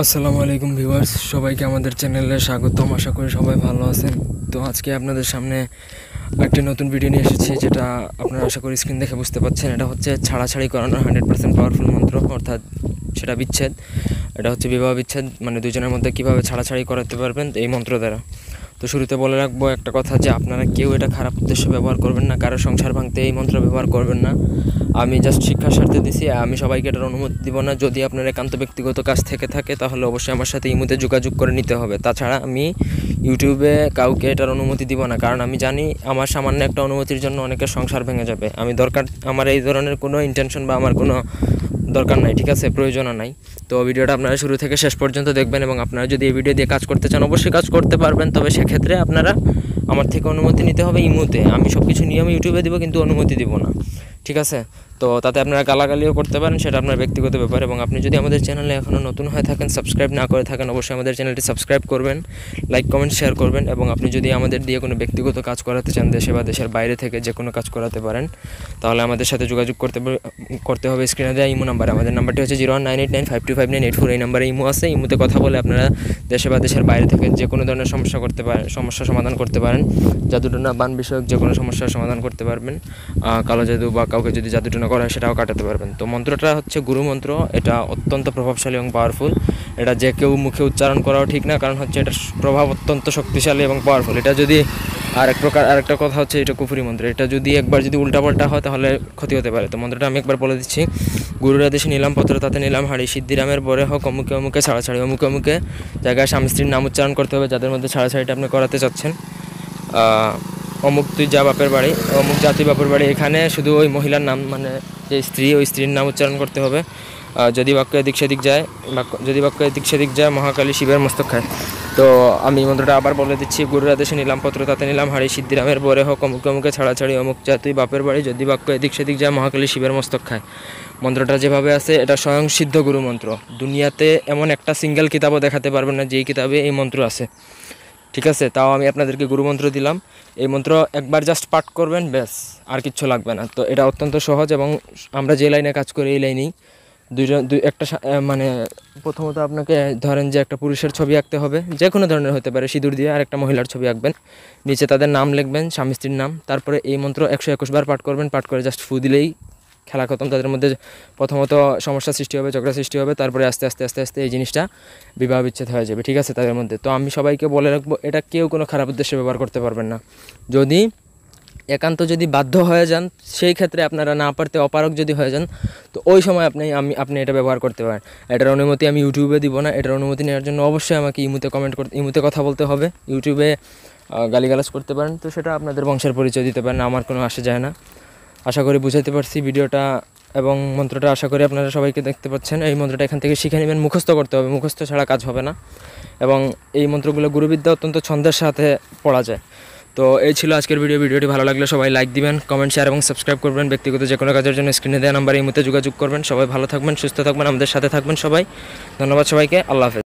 আসসালামু আলাইকুম ভিউয়ার্স, সবাইকে আমাদের চ্যানেলে স্বাগতম। আশা করি সবাই ভালো আছেন। তো আজকে আপনাদের সামনে একটি নতুন ভিডিও নিয়ে এসেছি, যেটা আপনারা আশা করি স্ক্রিন দেখে বুঝতে পাচ্ছেন। এটা হচ্ছে ছাড়াছাড়ি করানোর 100% পাওয়ারফুল মন্ত্র, অর্থাৎ সেটা বিচ্ছেদ। এটা হচ্ছে বিবাহ বিচ্ছেদ, মানে দুজনের মধ্যে কীভাবে ছাড়াছাড়ি করাতে পারবেন এই মন্ত্র দ্বারা। তো শুরুতে বলে রাখবো একটা কথা, যে আপনারা কেউ এটা খারাপ উদ্দেশ্যে ব্যবহার করবেন না, কারো সংসার ভাঙতে এই মন্ত্র ব্যবহার করবেন না। আমি জাস্ট শিক্ষার স্বার্থে দিছি, আমি সবাইকে এটার অনুমতি দিব না। যদি আপনার একান্ত ব্যক্তিগত কাজ থেকে থাকে তাহলে অবশ্যই আমার সাথে ইমুতে যোগাযোগ করে নিতে হবে। তাছাড়া আমি ইউটিউবে কাউকে এটার অনুমতি দিব না, কারণ আমি জানি আমার সামান্য একটা অনুমতির জন্য অনেকের সংসার ভেঙে যাবে। আমার এই ধরনের কোনো ইন্টেনশন বা আমার কোনো দরকার নাই, ঠিক আছে, প্রয়োজনও নাই। তো ভিডিওটা আপনারা শুরু থেকে শেষ পর্যন্ত দেখবেন, এবং আপনারা যদি এই ভিডিও দিয়ে কাজ করতে চান অবশ্যই কাজ করতে পারবেন। তবে সেক্ষেত্রে আপনারা আমার থেকে অনুমতি নিতে হবে ইমুতে। আমি সব কিছু নিয়ম ইউটিউবে দিব, কিন্তু অনুমতি দিব না, ঠিক আছে। তো তাতে আপনারা গালাগালিও করতে পারেন, সেটা আপনার ব্যক্তিগত ব্যাপার। এবং আপনি যদি আমাদের চ্যানেলে এখনও নতুন হয়ে থাকেন, সাবস্ক্রাইব না করে থাকেন, অবশ্যই আমাদের চ্যানেলটি সাবস্ক্রাইব করবেন, লাইক কমেন্ট শেয়ার করবেন। এবং আপনি যদি আমাদের দিয়ে কোনো ব্যক্তিগত কাজ করাতে চান, দেশে বা দেশের বাইরে থেকে যে কোনো কাজ করাতে পারেন, তাহলে আমাদের সাথে যোগাযোগ করতে হবে স্ক্রিনে দেওয়া ইমো নাম্বারে। আমাদের নাম্বারটি হচ্ছে 019895259984। এই নাম্বারে ইমো আছে। ইমোতে কথা বলে আপনারা দেশে বা দেশের বাইরে থেকে যে কোনো ধরনের সমস্যা সমাধান করতে পারেন। জাদুটোনা বান বিষয়ক যে কোনো সমস্যার সমাধান করতে পারবেন। কালো জাদু বা কাউকে যদি জাদুটোনা করা হয় সেটাও কাটাতে পারবেন। তো মন্ত্রটা হচ্ছে গুরু মন্ত্র। এটা অত্যন্ত প্রভাবশালী এবং পাওয়ারফুল। এটা যে কেউ মুখে উচ্চারণ করাও ঠিক না, কারণ হচ্ছে এটার প্রভাব অত্যন্ত শক্তিশালী এবং পাওয়ারফুল। এটা যদি আরেকটা কথা হচ্ছে, এটা কুফরি মন্ত্র। এটা যদি একবার উল্টাপাল্টা হয় তাহলে ক্ষতি হতে পারে। তো মন্ত্রটা আমি একবার বলে দিচ্ছি। গুরুর আদেশে নিলাম পত্র, তাতে নিলাম হাড়ি, সিদ্ধিরামের বরে হোক অমুকে অমুকে ছাড়াছাড়ি। অমুকে অমুকে জায়গায় স্বামী স্ত্রীর নাম উচ্চারণ করতে হবে, যাদের মধ্যে ছাড়াছাড়িটা আপনি করাতে চাচ্ছেন। অমুক তুই যা বাপের বাড়ি, অমুক জাতি বাপের বাড়ি। এখানে শুধু ওই মহিলার নাম, মানে যে স্ত্রী, ওই স্ত্রীর নাম উচ্চারণ করতে হবে। যদি বাক্য এদিক সেদিক যায় মহাকালী শিবের মস্তক খায়। তো আমি মন্ত্রটা আবার বলে দিচ্ছি। গুরুর আদেশে নিলাম পত্র, তাতে নিলাম হাড়ি, সিদ্ধিরামের বরে হোক অমুকে অমুকে ছাড়াছাড়ি। অমুক জাতি বাপের বাড়ি, যদি বাক্য এদিক সেদিক যায় মহাকালী শিবের মস্তক খায়। মন্ত্রটা যেভাবে আছে, এটা স্বয়ং সিদ্ধ গুরু মন্ত্র। দুনিয়াতে এমন একটা সিঙ্গেল কিতাবও দেখাতে পারবেন না যেই কিতাবে এই মন্ত্র আছে, ঠিক আছে। তাও আমি আপনাদেরকে গুরু মন্ত্র দিলাম। এই মন্ত্র একবার জাস্ট পাঠ করবেন, ব্যাস, আর কিচ্ছু লাগবে না। তো এটা অত্যন্ত সহজ, এবং আমরা যে লাইনে কাজ করি এই লাইনেই মানে প্রথমত আপনাকে ধরেন যে একটা পুরুষের ছবি আঁকতে হবে, যে কোনো ধরনের হতে পারে, সিঁদুর দিয়ে। আর একটা মহিলার ছবি আঁকবেন, নিচে তাদের নাম লিখবেন, স্বামী স্ত্রীর নাম। তারপরে এই মন্ত্র 121 বার পাঠ করবেন। পাঠ করে জাস্ট ফু দিলেই খেলা খতম। তাদের মধ্যে প্রথমত সমস্যা সৃষ্টি হবে, ঝগড়া সৃষ্টি হবে, তারপরে আস্তে আস্তে আস্তে আস্তে এই জিনিসটা বিবাহ বিচ্ছেদ হয়ে যাবে, ঠিক আছে, তাদের মধ্যে। তো আমি সবাইকে বলে রাখবো, এটা কেউ কোনো খারাপ উদ্দেশ্যে ব্যবহার করতে পারবেন না। যদি একান্ত বাধ্য হয়ে যান, সেই ক্ষেত্রে আপনারা না পারতে অপারগ যদি হয়ে যান, তো ওই সময় আপনি এটা ব্যবহার করতে পারেন। এটার অনুমতি আমি ইউটিউবে দিব না। এটার অনুমতি নেওয়ার জন্য অবশ্যই আমাকে ইমুতে কথা বলতে হবে। ইউটিউবে গালিগালাজ করতে পারেন, তো সেটা আপনাদের বংশের পরিচয় দিতে পারেন, আমার কোনো আসে যায় না। আশা করি বুঝাইতে পারছি ভিডিওটা এবং মন্ত্রটা। আশা করি আপনারা সবাইকে দেখতে পাচ্ছেন। এই মন্ত্রটা এখান থেকে শিখে নেবেন, মুখস্থ করতে হবে, মুখস্থ ছাড়া কাজ হবে না। এবং এই মন্ত্রগুলো গুরুবিদ্যা অত্যন্ত ছন্দের সাথে পড়া যায়। তো এই ছিল আজকের ভিডিওটি ভালো লাগলে সবাই লাইক দিবেন, কমেন্ট শেয়ার এবং সাবস্ক্রাইব করবেন। ব্যক্তিগত যে কোনো কাজের জন্য স্ক্রিনে দেওয়া নাম্বারে এই মুহূর্তে যোগাযোগ করবেন। সবাই ভালো থাকবেন, সুস্থ থাকবেন, আমাদের সাথে থাকবেন সবাই। ধন্যবাদ সবাইকে। আল্লাহ হাফেজ।